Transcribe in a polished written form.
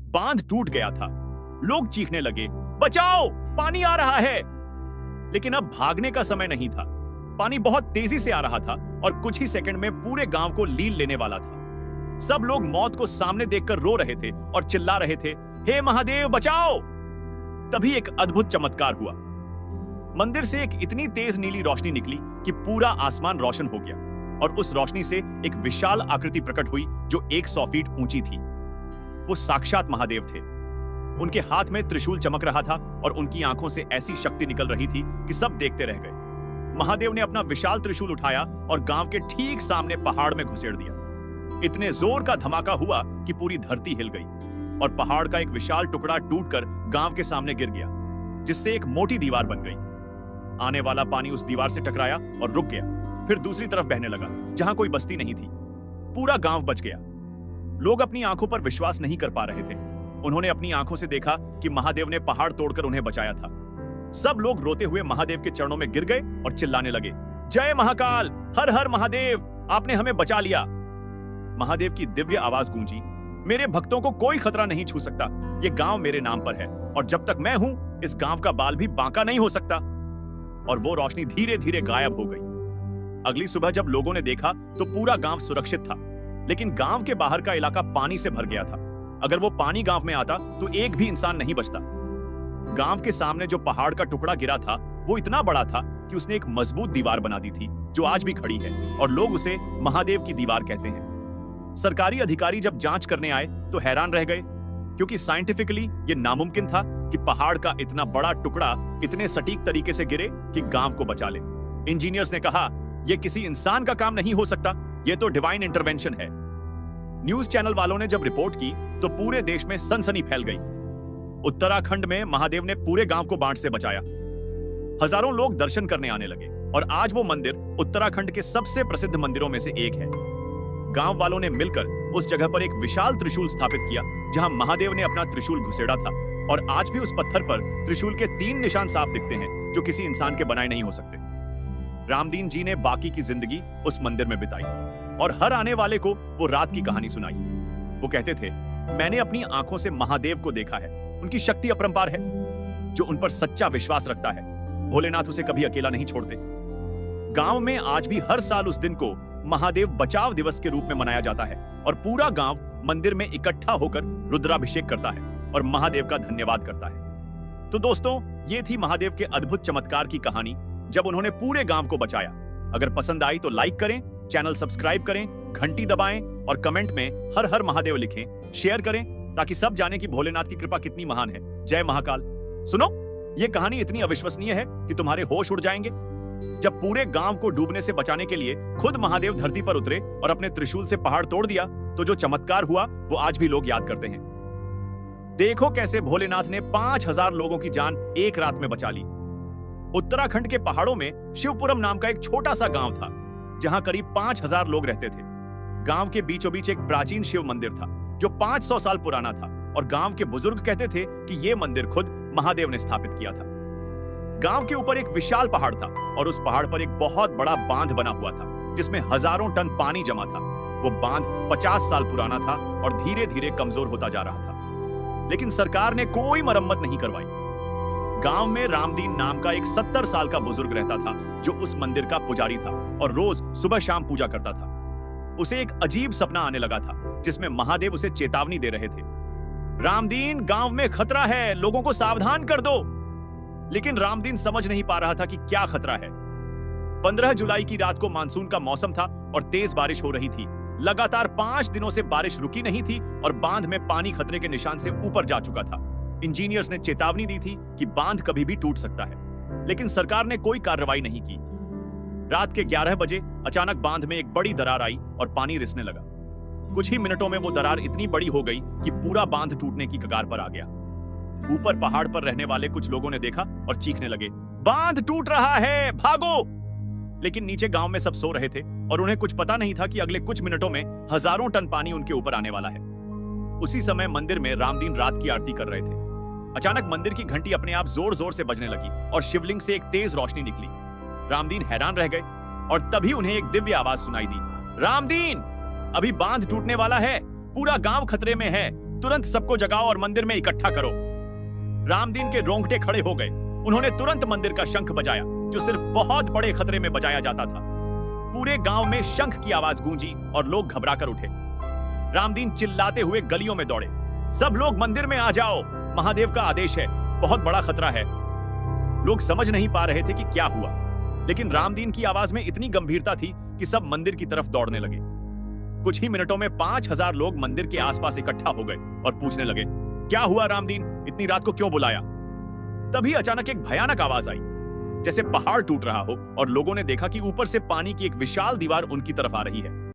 बांध टूट गया था। लोग चीखने लगे, बचाओ, पानी आ रहा है। लेकिन अब भागने का समय नहीं था। पानी बहुत तेजी से आ रहा था और कुछ ही सेकंड में पूरे गांव को लील लेने वाला था। सब लोग मौत को सामने देखकर रो रहे थे और चिल्ला रहे थे, हे महादेव बचाओ। तभी एक अद्भुत चमत्कार हुआ। मंदिर से एक इतनी तेज नीली रोशनी निकली कि पूरा आसमान रोशन हो गया और उस रोशनी से एक विशाल आकृति प्रकट हुई जो 100 फीट ऊंची थी। वो साक्षात महादेव थे। उनके हाथ में त्रिशूल चमक रहा था और उनकी आंखों से ऐसी शक्ति निकल रही थी कि सब देखते रह गए। महादेव ने अपना विशाल त्रिशूल उठाया और गांव के ठीक सामने पहाड़ में घुसेड़ दिया। इतने जोर का धमाका हुआ कि पूरी धरती हिल गई और पहाड़ का एक विशाल टुकड़ा टूटकर गांव के सामने गिर गया, जिससे एक मोटी दीवार बन गई। आने वाला पानी उस दीवार से टकराया और रुक गया, फिर दूसरी तरफ बहने लगा जहां कोई बस्ती नहीं थी। पूरा गांव बच गया। लोग अपनी आंखों पर विश्वास नहीं कर पा रहे थे। उन्होंने अपनी आंखों से देखा कि महादेव ने पहाड़ तोड़कर उन्हें बचाया था। सब लोग रोते हुए महादेव के चरणों में गिर गए और चिल्लाने लगे, जय महाकाल, हर हर महादेव, आपने हमें बचा लिया। महादेव की दिव्य आवाज गूंजी, मेरे भक्तों को कोई खतरा नहीं छू सकता। ये गांव मेरे नाम पर है और जब तक मैं हूं, इस गांव का बाल भी बांका नहीं हो सकता। और वो रोशनी धीरे धीरे गायब हो गई। अगली सुबह जब लोगों ने देखा तो पूरा गांव सुरक्षित था, लेकिन गांव के बाहर का इलाका पानी से भर गया था। अगर वो पानी गांव में आता तो एक भी इंसान नहीं बचता। गांव के सामने जो पहाड़ का टुकड़ा गिरा था वो इतना बड़ा था कि उसने एक मजबूत दीवार बना दी थी जो आज भी खड़ी है और लोग उसे महादेव की दीवार कहते हैं। सरकारी अधिकारी जब जांच करने आए तो हैरान रह गए, क्योंकि साइंटिफिकली ये नामुमकिन था कि पहाड़ का इतना बड़ा टुकड़ा इतने सटीक तरीके से गिरे कि गांव को बचा ले। इंजीनियर्स ने कहा, यह किसी इंसान का काम नहीं हो सकता, यह तो डिवाइन इंटरवेंशन है। न्यूज चैनल वालों ने जब रिपोर्ट की तो पूरे देश में सनसनी फैल गई। उत्तराखंड में महादेव ने पूरे गांव को बाढ़ से बचाया। हजारों लोग दर्शन करने आने लगे और आज वो मंदिर उत्तराखंड के सबसे प्रसिद्ध मंदिरों में से एक है। गांव वालों ने मिलकर उस जगह पर एक विशाल त्रिशूल स्थापित किया जहां महादेव ने अपना त्रिशूल घुसेड़ा था और आज भी उस पत्थर पर त्रिशूल के 3 निशान साफ दिखते हैं जो किसी इंसान के बनाए नहीं हो सकते। रामदीन जी ने बाकी की जिंदगी उस मंदिर में बिताई और हर आने वाले को वो रात की कहानी सुनाई। वो कहते थे, मैंने अपनी आंखों से महादेव को देखा है, उनकी शक्ति अपरंपार है। जो उन पर सच्चा विश्वास रखता है, भोलेनाथ उसे कभी अकेला नहीं छोड़ते। गांव में आज भी हर साल उस दिन को महादेव बचाव दिवस के रूप में मनाया जाता है और पूरा गांव मंदिर में इकट्ठा होकर रुद्राभिषेक करता है और महादेव का धन्यवाद करता है। तो दोस्तों, ये थी महादेव के अद्भुत चमत्कार की कहानी जब उन्होंने पूरे गांव को बचाया। अगर पसंद आई तो लाइक करें, चैनल सब्सक्राइब करें, घंटी दबाएं और कमेंट में हर हर महादेव लिखें, शेयर करें ताकि सब जाने कि भोलेनाथ की कृपा कितनी महान है। जय महाकाल। सुनो, ये कहानी इतनी अविश्वसनीय है कि तुम्हारे होश उड़ जाएंगे। जब पूरे गांव को डूबने से बचाने के लिए खुद महादेव धरती पर उतरे और अपने त्रिशूल से पहाड़ तोड़ दिया तो जो चमत्कार हुआ वो आज भी लोग याद करते हैं। देखो कैसे भोलेनाथ ने 5000 लोगों की जान एक रात में बचा ली। उत्तराखंड के पहाड़ों में शिवपुरम नाम का एक छोटा सा गांव था जहां करीब 5000 लोग रहते थे। गांव के बीचों बीच एक प्राचीन शिव मंदिर था जो 500 साल पुराना था और गांव के बुजुर्ग कहते थे कि यह मंदिर खुद महादेव ने स्थापित किया था। गांव के ऊपर एक विशाल पहाड़ था और उस पहाड़ पर एक बहुत बड़ा बांध बना हुआ था जिसमें हजारों टन पानी जमा था। वो बांध 50 साल पुराना था और धीरे धीरे कमजोर होता जा रहा था, लेकिन सरकार ने कोई मरम्मत नहीं करवाई। गांव में रामदीन नाम का एक 70 साल का बुजुर्ग रहता था जो उस मंदिर का पुजारी था और रोज सुबह शाम पूजा करता था। उसे एक अजीब सपना आने लगा था जिसमें महादेव उसे चेतावनी दे रहे थे, रामदीन, गांव में खतरा है, लोगों को सावधान कर दो। लेकिन रामदीन समझ नहीं पा रहा था कि क्या खतरा है। 15 जुलाई की रात को मानसून का मौसम था और तेज बारिश हो रही थी। लगातार 5 दिनों से बारिश रुकी नहीं थी और बांध में पानी खतरे के निशान से ऊपर जा चुका था। इंजीनियर्स ने चेतावनी दी थी कि बांध कभी भी टूट सकता है, लेकिन सरकार ने कोई कार्रवाई नहीं की। रात के 11 बजे अचानक बांध में एक बड़ी दरार आई और पानी रिसने लगा। कुछ ही मिनटों में वो दरार इतनी बड़ी हो गई कि पूरा बांध टूटने की कगार पर आ गया। ऊपर पहाड़ पर रहने वाले कुछ लोगों ने देखा और चीखने लगे, बांध टूट रहा है, भागो। लेकिन नीचे गांव में सब सो रहे थे और उन्हें कुछ पता नहीं था कि अगले कुछ मिनटों में हजारों टन पानी उनके ऊपर आने वाला है। उसी समय मंदिर में रामदीन रात की आरती कर रहे थे। अचानक मंदिर की घंटी अपने आप जोर जोर से बजने लगी और शिवलिंग से एक तेज रोशनी निकली। रामदीन हैरान रह गए और तभी उन्हें एक दिव्य आवाज सुनाई दी, रामदीन, अभी बांध टूटने वाला है, पूरा गांव खतरे में है, तुरंत सबको जगाओ और मंदिर में इकट्ठा करो। रामदीन के रोंगटे खड़े हो गए। उन्होंने तुरंत मंदिर का शंख बजाया, जो सिर्फ बहुत बड़े खतरे में बजाया जाता था। पूरे गांव में शंख की आवाज गूंजी और लोग घबराकर उठे। रामदीन चिल्लाते हुए गलियों में दौड़े, सब लोग मंदिर में आ जाओ, महादेव का आदेश है, बहुत बड़ा खतरा है। लोग समझ नहीं पा रहे थे कि क्या हुआ, लेकिन रामदीन की आवाज में इतनी गंभीरता थी कि सब मंदिर की तरफ दौड़ने लगे। कुछ ही मिनटों में 5000 लोग मंदिर के आसपास इकट्ठा हो गए और पूछने लगे, क्या हुआ रामदीन, इतनी रात को क्यों बुलाया? तभी अचानक एक भयानक आवाज आई, जैसे पहाड़ टूट रहा हो, और लोगों ने देखा कि ऊपर से पानी की एक विशाल दीवार उनकी तरफ आ रही है।